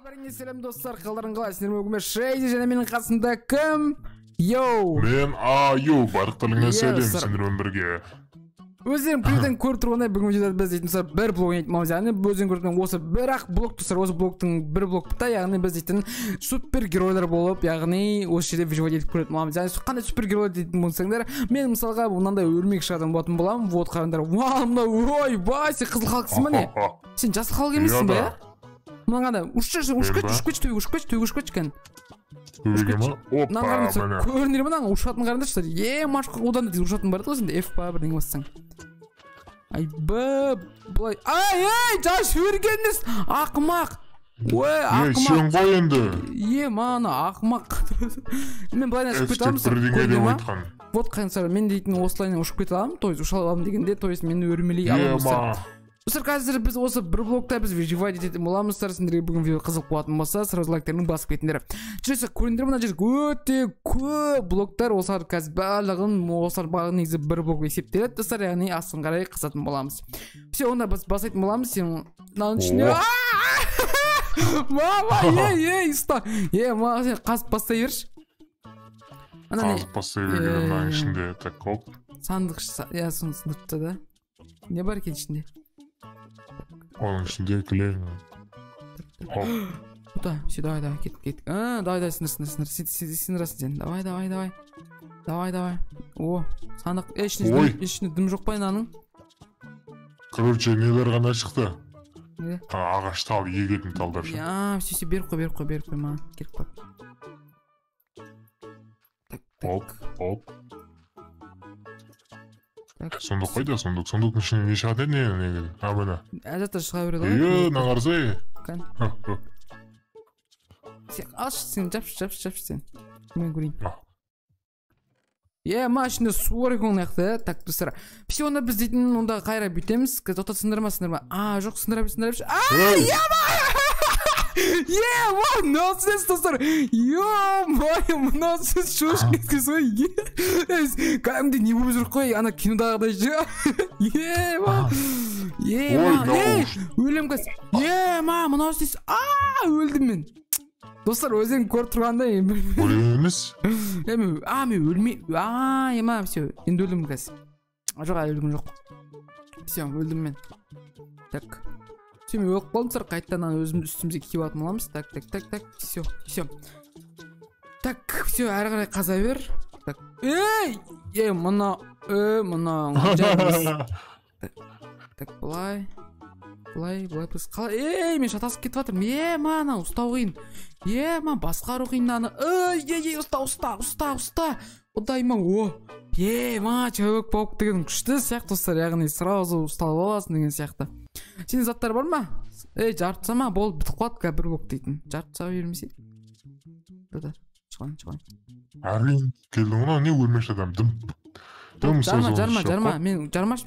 Бәріңе сәлем достар, қалдарың қалайсыңдар? Бүгін Шейзи және менің қасымда кім? Йоу! Мен Аю, барлықтарыңа сәлем, сендермен бірге. Өздерің бірден көріп тұрғандай, бүгін видеода біз дейтін бір блог етмеміз, яғни өздерің көріп тұрған осы бір-ақ блог тұстар, осы блогтың бір блог бұта, яғни біз дейтін супергеройлар болып, яғни осы жерде видео етіп көретін боламыз. Яғни қандай супергеройлар дейтін болсаңдар, мен мысалға мынандай өрмек шығаратын болатын боламын. Вот қараңдар. Вау, мына ойбай, сен қызыл халықсың ба не? Сен жасыл халық емессің бе? Мынаңда ұшып кетші кән. Көрінер мұнан ұшатын қарындаштар. Машқа одан да ұшатын бар да сенде F па бірдеңе бассаң. Айбы бұлай. Ай, жас өргеніңіз ақымақ. Ақымақ. Сен ғой енді. Мана ақымақ. Мен бұлайна ұшып кете аламын. Вот қайынсар, мен дейтін осылайна ұшып кете аламын, тойыз ұша аламын дегенде, тойыз мені өрмелей аламын. Достар, қазір біз осы бір блокта біз выживать ететін боламыз. Сендерге бүгін видео қызық болатын болса, сразу лайктарыңды басып кетіңдер. Жүресі, көріңдер, мына жерге өте көп блоктар, осылар қазір барлығын, осылар бағын негізі бір блок есептеледі. Достар, яғни астын қарай қызатын боламыз. Все, онда біз басайтын боламыз. Сен мынаның ішінде. Мама, ұста. Мама, сен қазып бастай берші. Қазып бастай берген мынаның ішінде. Так, оп. Сандық, соны сындыртты да. Не бар екен ішінде? Оның ішінде кілең. Куда? Все, давай, кет. Давай, сындыр. Сындырасың сен. Давай. О, сандық. Ішінде дым жоқ па аның? Короче, нелер ғана шықты. Ағаш тал, егетін талдар шы. Все, беріп қой, маған. Керіп қой. Оп. Сондық қойда, сондықтың ішіне не шығады не? Абына. Әзатта шыға береді ғой? Нағарзай. Кән. Сен алшы, сен жапшы сен. Мен көрейін. Ма, ішінде су бар екен аяқты. Так, достар. Все, онда біз дейтін онда қайра бүйтеміз. Жоқта сындырма. Жоқ, сындыра берші. Нонсенс, достар. Нонсенс шош кеткіз ғой. Кәдімде не болып жүр қой, ана кинодағыдай жа. Өлем қас. Мұна өстейсі. Өлдім мен. Достар, өзен көріп тұрғандай. Өлем емес? Мен өлмей. Все, енді өлдім қас. Жоқ, өлдім жоқ. Все, өлдім мен. Так. Мен өк болымсыр, қайттан өзімді үстімізге киіп атын оламыз. Так, все. Так, все, әрі қарай қаза бер. Так, мұна. Так, бұлай біз қалай. Мен шатасып кетіп жатырмын. Мана, ұстау қиын. Басқару қиын. Ұста. Ұдайма, чөбек паук деген күшті сияқты достар, яғни сразу ұсталып аласың деген сияқты. Сенің заттар бар ма? Жартыса ма? Бол, бітіп қалады бір блок дейтін. Жартыса бермесе? Шығайын. Әрлен келдің ғына, не өлмеш адам? Жарма. Мен жармаш.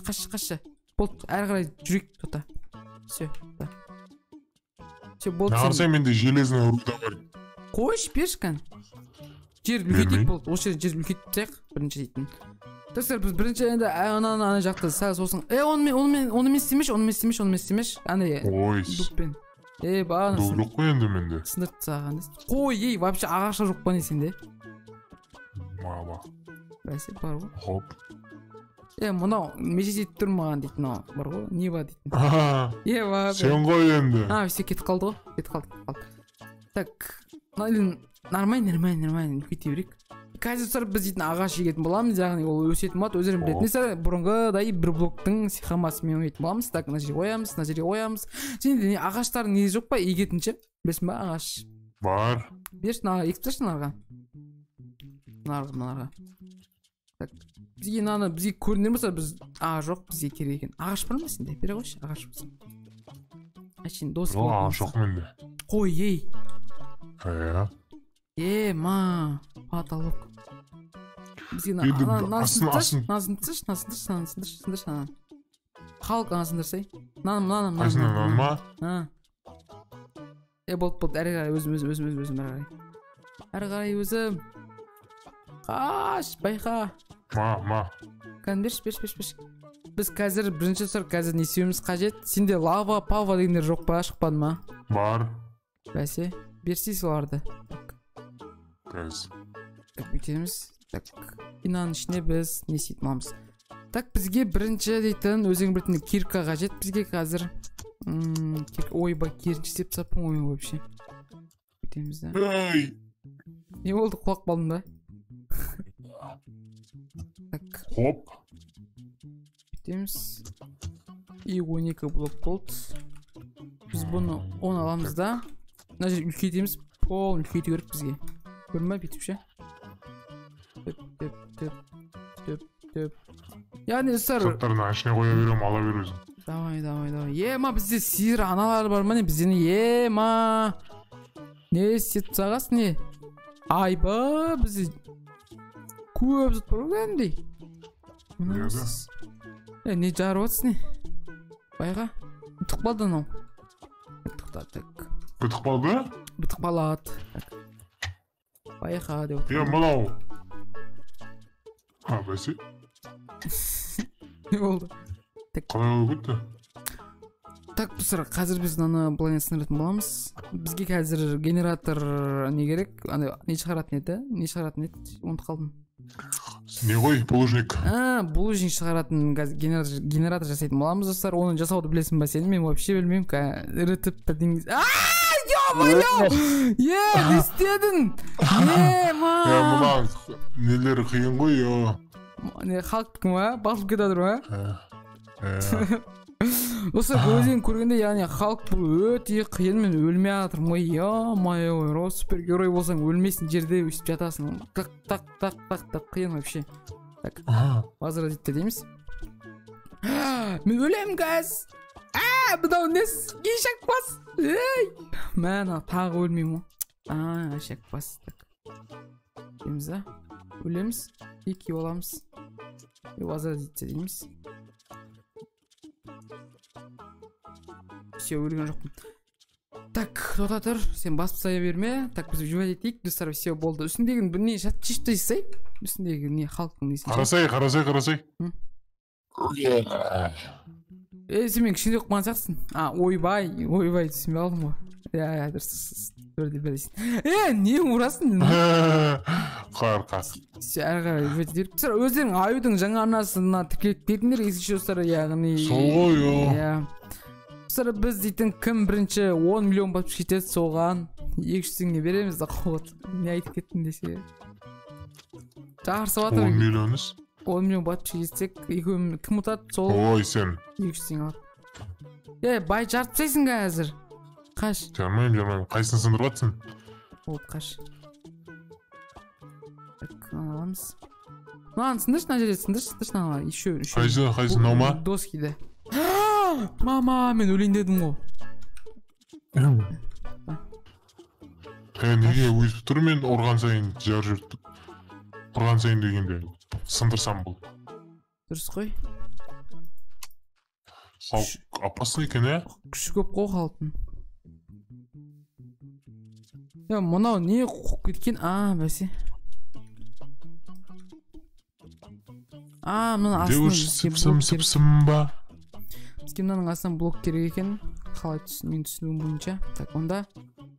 Қашы. Болды, әрі қарай жүрек тота. Все, болды. Нағырсай менде железный руда бар. Қойш, бершкан. Жер үлкейтейік болды. Осы жер үлкейтіп таяқ бірінші дейтін. Достар, біз бірінші енді ана жақты сәл сосын. Оны мен істемеш. Ой. Дұқпен. Бағаны. Дұқ қой енді менде. Сындырт саған. Қой, вообще ағаша жоқ па не сенде? Маба. Бәсе, бар ғой. Хоп. Мұнау, межесет тұр маған дейтін бар ғой. Не ба дейтін. Сен ғой енді. Все, кетіп қалды ғой. Кетіп қалды. Так, нормально, үлкейте берейік. Қазір біз дейтін ағаш егетін боламыз, яғни ол өсетін болады, өздерің білетін. Бұрынғыдай бір блоктың сихамасымен өйтін боламыз. Так, мына жерге қоямыз. Сенде ағаштардың несі жоқ па, егетінші? Білесің ба, ағаш? Бар. Бершін, екіптіршін арға. Нарға. Так, бізге көрінер болса, біз жоқ, бізге керек екен. Ағаш бар ма сенде? Бере қойшы, ағаш болса. Әшейін, дос болады. Ағаш жоқ менде. Қой, потолок. Бізге назындыршы. Халық сындырсай. Наным. Қайсынан ма? Болды, әрі қарай өзім әрі қарай өзім. Қаш, байқа. Кән берш. Біз қазір бірінші сұрақ қазір не істеуіміз қажет? Сенде лава, пава дегендер жоқ па, шықпады ма? Бар. бәсе берсей соларды. Қазір. Так бүйтеміз. Так инанын ішіне біз не істейтін боламыз. Так бізге бірінші дейтін өзің білетін кирка қажет бізге қазір. Ойбай керінші істеп тастаппын ғой вообще. Бүйтеміз да. Не болды, құлақ қалдым да? Так. Хоп. Бүйтеміз. И 12 блок болды. Біз бұны 10 аламыз да. Мына жер үлкейтеміз. Пол үлкейту керек бізге. Көрме бүйтіп ше. Төп. Яғни ұстар. Заттарын ашына қоя берем, ала бересің. Давай. Ема бізде сиыр аналары бар ма не? Біздені ема. Не істетіп сағас не? Айба бізде көп зат бар ғой әндей. Не жарып атсың не? Байға ұтық балды анау. Ұтық балды? Ұтық балады. Байға деп. Мынау. Бәсе. Не болды? Қалай өтті? Так бұсыр, қазір біз аны былай сындыратын боламыз. Бізге қазір генератор не керек? Не шығаратын еді? Ұмытып қалдым. Не ғой, булыжник. Булыжник шығаратын генератор жасайтын боламыз достар. Оны жасауды білесің ба сен? Мен вообще білмеймін. Ірітіп бірдеңіз. Ё-моё! Не істедің? Мұна нелері қиын ғой, Халықтың ма? Басып кетадыр ма? Осы өзен көргенде, яғни халық бұл өте қиын, мен өлмей атырмын ғой. Ё-моё, супергерой болсаң өлмейсің, жерде өсіп жатасың. Так қиын вообще. Так, возразитті дейміз. Мен өлемін газ. Бұдау нес? Ешек бас. Мән тағы өлмеймін ғой. Ешек бас. Дейміз да? Өлеміз. Екі оламыз. Возразитті дейміз. Все, өлген жоқпын. Так, тота тұр, сен басып сая берме. Так, біз жуа етейік, достар, все болды. Үстіндегі не шишті жасай? Үстіндегі не халықтың несін? Қарасай. Сен мен кішінде оқыман сақсың. Ойбай, түсінбе алдым ғой. Дұрыс, көрді білесің. Не ұрасың? Қарқас. Әрі қарай жуа етейік. Өздерің аюдың жаңа арнасына тіркеліп кетіңдер, есікші достар, яғни. Сол ғой, біз дейтін кім бірінші 10 миллион батып кетеді соған 200 теңге береміз да қуат. Не айтып кеттің десе. Жарсы батыр. 10 миллионыз? 10 миллион батып кетсек, кім ұтады сол? Ой, сен. 200 теңге алады. Бай жарып тастайсың қазір. Қаш. Жармайым. Қайсын сындырып атсың? Болды, қаш. Аламыз. Маған сындыршы, мына жерде сындыршы, нала. Еще. Қайсы, нау ма? Доскиді. Мама, мен өлейін дедім ғой. Неге өйтіп тұр, мен ұрған сайын жар жүрттік. Ұрған сайын дегенде сындырсам бұл. Дұрыс қой. Халық апасы екен, Күші көп қой халықтың. Мұнау не қоқ кеткен? Бәсе. Мұны астынан сыпсым ба? Бізге мынаның астынан блок керек екен. Қалай мен түсінуім бойынша. Так, онда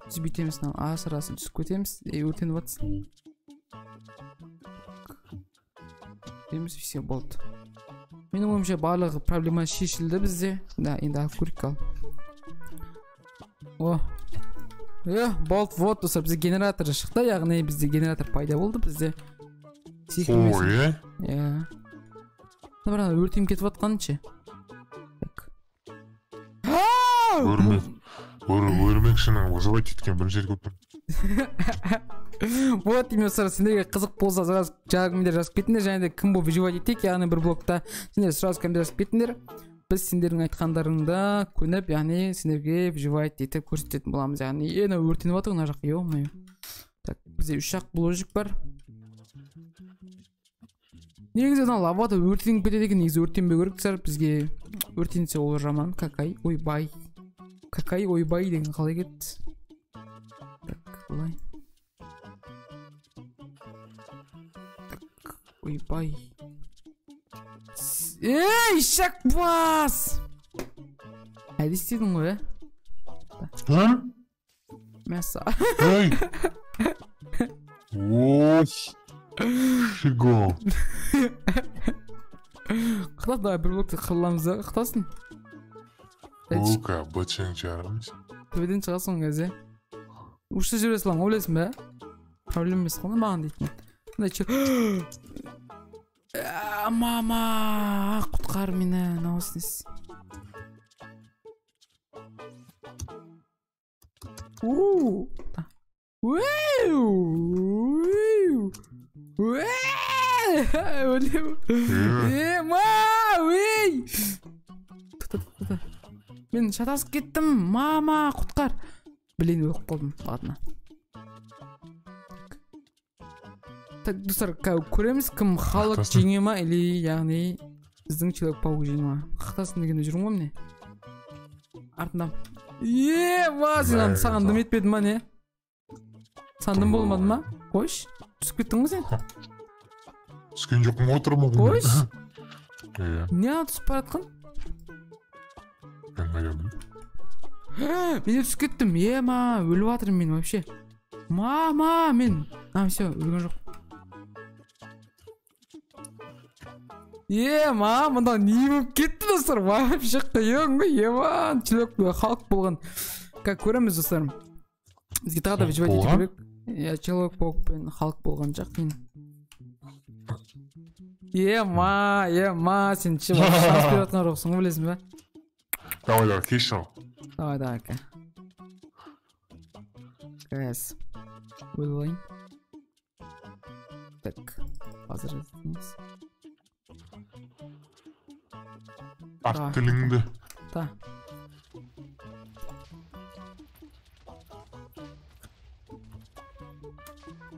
біз бүйтеміз, асырасын түсіп кетеміз. Өртеніп атсын. Деміз, все болды. Менің ойымша барлығы проблема шешілді бізде. Да, енді алып көрік қал. Болды, вот, осы бізде генератор шықты. Яғни бізде генератор пайда болды бізде. Ой, Бірақ өртем кетіп атқаныншы. Өрмекшінің вызывать еткен бірінші көптің. Вот, именно сендерге қызық болса комментарий жазып кетіңдер, және де кім бұл выживать етейік, яғни бір блокта сендер сразу комментарий жазып кетіңдер. Біз сендердің айтқандарыңда көніп, яғни сендерге выживать етіп көрсететін боламыз, яғни ені өртеніп атыр мына жақ, ё-моё. Так, бізде 3 жақ бложик бар. Негізі лавада өртеніп кетеді екен, негізі өртенбеу керек сәр, бізге өртенсе ол жаман. Какай, ойбай деген қалай кетті. Так, олай. Так, ойбай. Шак бас! Әлі істедің ғой, Мәса. Ей! Ось! Шиго! Қытас, давай бір блокты қырыламыз да, қытасын. Ока, бөтшең жарымыз. Төбеден шығасың кезде. Ушты жүре салаң, ойлайсың бә? Проблем емес қана маған дейтін. Мама, құтқар мені, наусыныз. Мен шатасып кеттім, мама, құтқар. Білейін өқіп қалдым, ладно. Так, достар, көреміз кім халық жеңе ма, или яғни біздің Человек-паук жеңе ма. Қақтасын дегенде жүрің ба міне? Артындам. Сен саған дым етпеді ма не? Саған дым болмады ма? Қойш, түсіп кеттің ғой сен? Түскен жоқпын отырмын. Қойш? Не ана түсіп баратқан? Мен қайдам. Мен түсіп кеттім, өліп атырым мен вообще. Мама, мен. Все, өлген жоқ. Мұнда не болып кетті достар? Вообще қиын ғой, Человек халық болған. Көреміз достарым. Бізге тағы да выживать ету керек. Человек-паук пен халық болған жақ мен. Сен шанс беріп жатқан жоқсың, білесің бе? Давай, кеш ал. Давай, ка. Кәс. Ойлайын. Так, қазір іздейміз. Арт тіліңді. Та.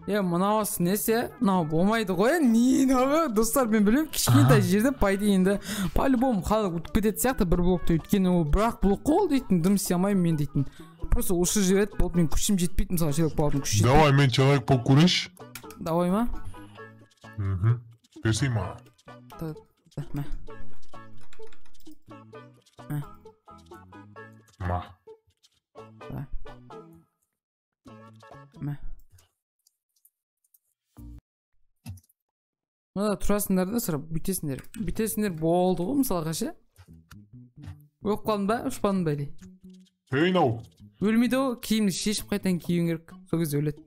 Мынауыз несе? Мынау болмайды ғой, не достар, мен білем, кішкентай жерде пайда енді по-любому халық ұтып кететін сияқты бір блокты, өйткені ол бірақ блок қол дейтін, дым істей алмаймын мен дейтін. Просто ұшы жібереді, болды, мен күшім жетпейді, мысалы Человек-пауктың күші жетпейді. Давай, мен Человек-паук көрейінші. Давай ма? Берсей ма? Ма. Мына тұрасыңдар да сұра, бүйтесіңдер болды ғой, мысалға ше? Өп қалдың ба, ұшпадың ба әлі? Нау? Өлмейді ғой, киімді шешіп қайтан киюің керек, сол кезде өледі.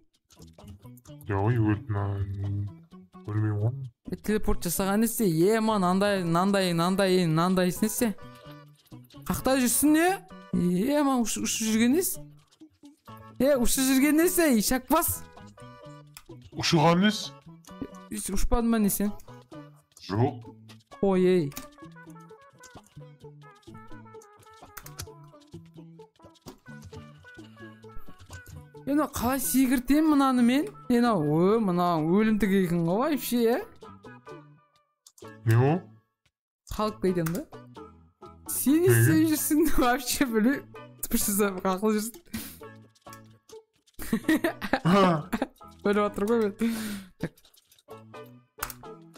Өлмей ғой. Телепорт жасаған несе, нандай снесе. Қақта жүрсің не? Ұшы жүрген несі? Ұшы жүрген несі, шақпас. Ұшыған несі? Ұшпадың ба не сен? Жоқ. Ой. Қалай секіртем мынаны мен? Мына өлімтік екен ғой вообще, Не о? Халық дейден да? Сен не істеп жүрсің вообще біле? Түпіршізі қақыл жүрсің. Өліп атыр ғой мен.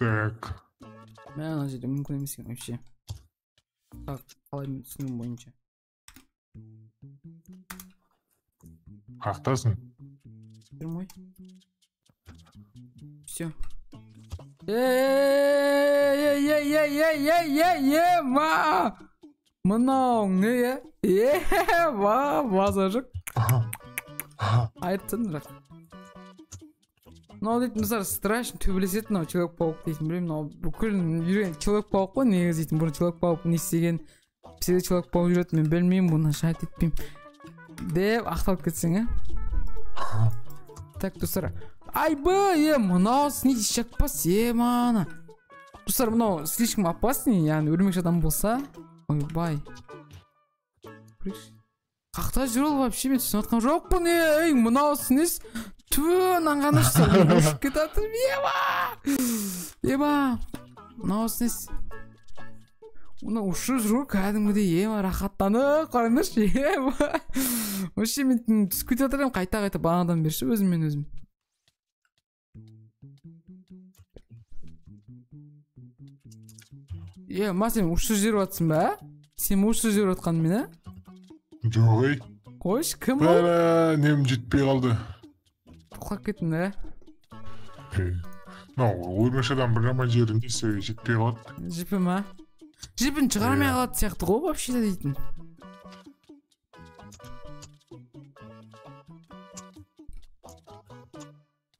Так. Мен ана жерде мүмкін емес екен вообще. Қалай мен түсінген бойынша. Қақтасың? Жүрім ғой. Все. Мынау не? База жоқ. Айттың бірақ. Мынау дейтін мысар страшно төбелесетін, мынау Человек-паук дейтін, білем, мынау бүкіл жүрген Человек-паук қой, негізі дейтін, бұрын Человек-паук не істеген, псевдо Человек-паук жүреді, мен білмеймін, бұны шайт етпеймін деп ақталып кетсең, Так, достар, мынау не шақпас, мана. Достар, мынау слишком опасный, яғни өлмекші адам болса, ойбай. Қақта жүр ол вообще, мен түсін атқан жоқпын, мынау снес. Түнан ғана ұшсар, ұшып кетатыр, мынау снес. Оны ұшып жүр, кәдімгідей, рахаттаны, қараңдаршы, Вообще мен түсіп кетатырым, қайта бағанадан берші, өзім. Сен ұшып жүріп атсың ба? Сен ұшып жүріп атқан мен, Жоқ, Қойшы, кім ол? Бәрі нем жетпей қалды. Тоқтап кеттің, ә? Оймашадан бір жаман жерінде жетпей қалады. Жіпі ма? Жіпін шығармай қалады сияқты ғой, вообще дейтін.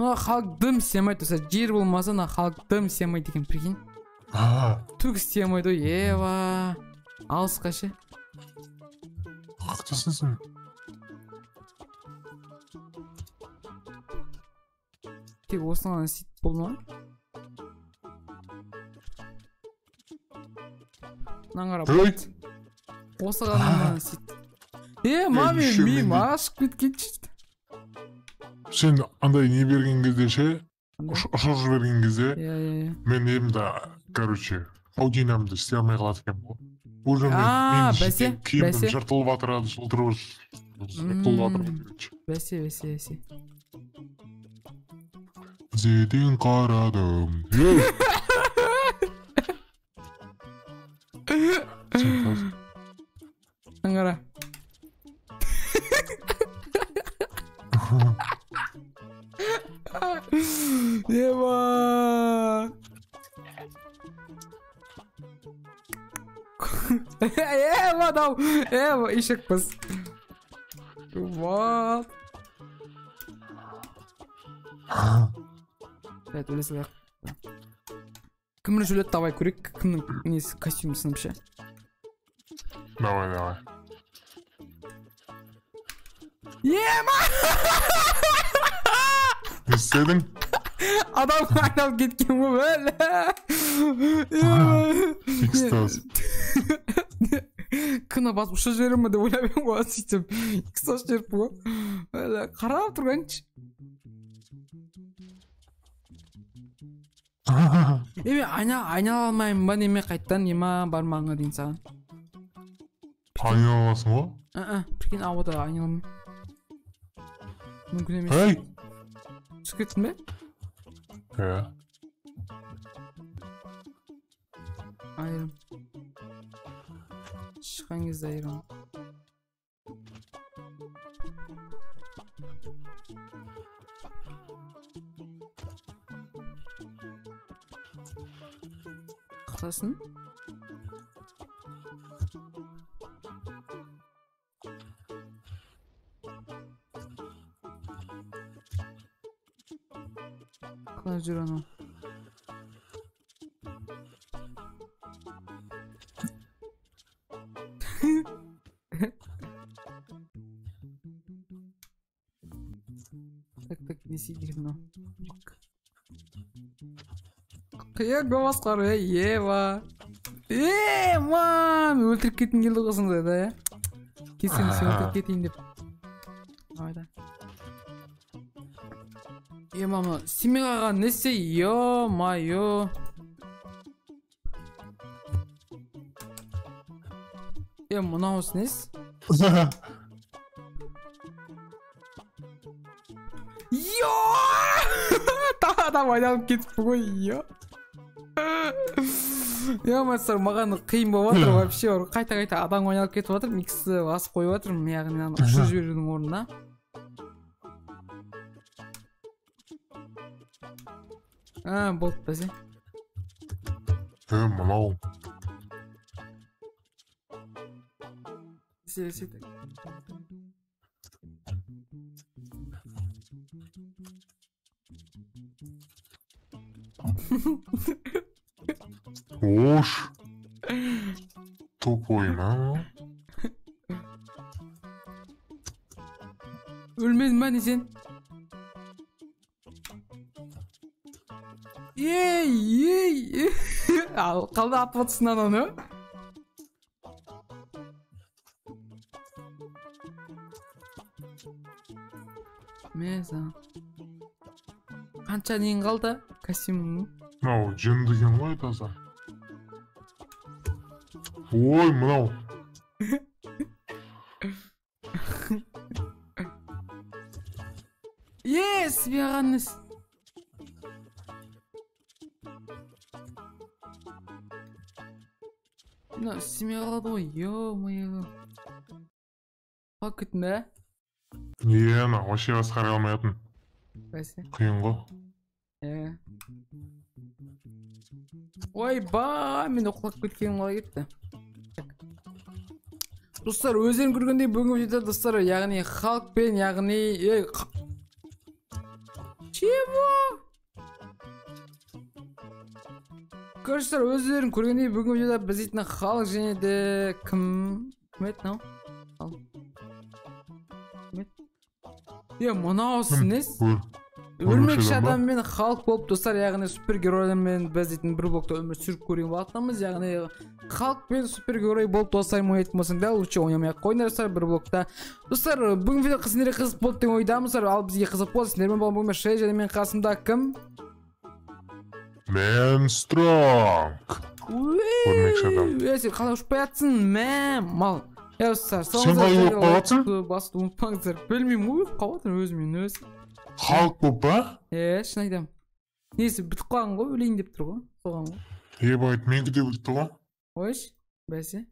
Халық дым істемейді, жер болмаса, халық дым істемейді екен, прикинь. Түк істемейді, ева. Алысқа ше. Қақтасың сен? Тек осыған сөйтіп болды ма? Наңғара болды. Осыған сөйтіп. Мами, мим ашып кеткенші. Сен андай не берген кезде ше, ұшыр берген кезде, мен емді, короче, аудинамды істей алмай қалады екен ғой. Уже мен киімім жыртылып атырады, жыртылып атырады. Бәсе. Зеден қарадым. Аңғара. Ева. Ева, дау. Ева, ишек біз. Вот. Evet, öyle sıra. Kımını şöyle tavaya kürek, kımının neyse kostüm sınıfı. Давай. Yema! Ne istedin? Adam aynen gitken bu böyle. Ekstaz. Kına basmışa жерімі деп ойлап ғой сөйтіп экстаз жеріп ғой. Böyle қарап тұрғаншы. Еме айнала алмаймын ба неме қайттан ема бармағыңа дейін саған. Айналамасың ғой? Прикинь, ауада айналамай. Мүмкін емес. Ей! Түсіп кеттің бе? Айырым. Шыққан кезде айырым. Қысасын? Қалай жүр анау? Так, не сиди мынау. Қияқ басқару, Ева. Мам, өлтіріп кеттің келді қосыңды да, Кесен сен өлтіріп кетейін деп. Айда. Мама, семей қаған несе, ё-майо. Мынауыз нес? Ё! Адам айналып кетіп қой, ё! Мастар, маған қиын болып жатыр вообще. Қайта адам айналып кетіп жатыр, миксті басып қойып жатырмын, яғни ұшып жіберудің орнына. Болды бәсе. Мынау. Сөйтіп. Ош. Тупой, ма? Өлмедің ба не сен? Ей! Қалды атып атысынан оны? Меза. Қанша дейін қалды костюмің? Мынау жындыген ғой таза. Ой, мынау. Себе ағаныз. Семья қалады ғой, ё-моё. кеттім бе? Ана вообще басқара алмайтын. Бәсе. Қиын ғой. Ойбай, мен оқылап кеткенім қалай кетті. Достар, өздерің көргендей бүгінгі видеода достар, яғни халықпен, яғни чего? Көршілер, өздерің көргендей бүгінгі видеода біз дейтін халық және де кім еді мынау? Мынаусы несі? Өрмекші адам мен халық болып достар, яғни супергеройлармен біз дейтін бір блокта өмір сүріп көрген болатынымыз, яғни халық пен супергерой болып достарым ойнайтын болсаң да лучше ойнамай-ақ қойыңдар достар бір блокта. Достар, бүгін видео сіздерге қызық болды деген ойдамыз, ал бізге қызық болды. Сіздермен болған бүгін Шей және мен қасымда кім? Мен Стронг. Өрмекші адам. Сен қалай ұшып жатсың, мал. Достар, сен қалай ұшып жатсың? Басты ұмытпаңыздар. Білмеймін, қалатын өзімен өзі. Халық болып ба? Шын айтам. Несі, бітіп қалған ғой, өлейін деп тұр ғой. Соған ғой. Ебайт, менікі де бітті ғой. Ойш, бәсе.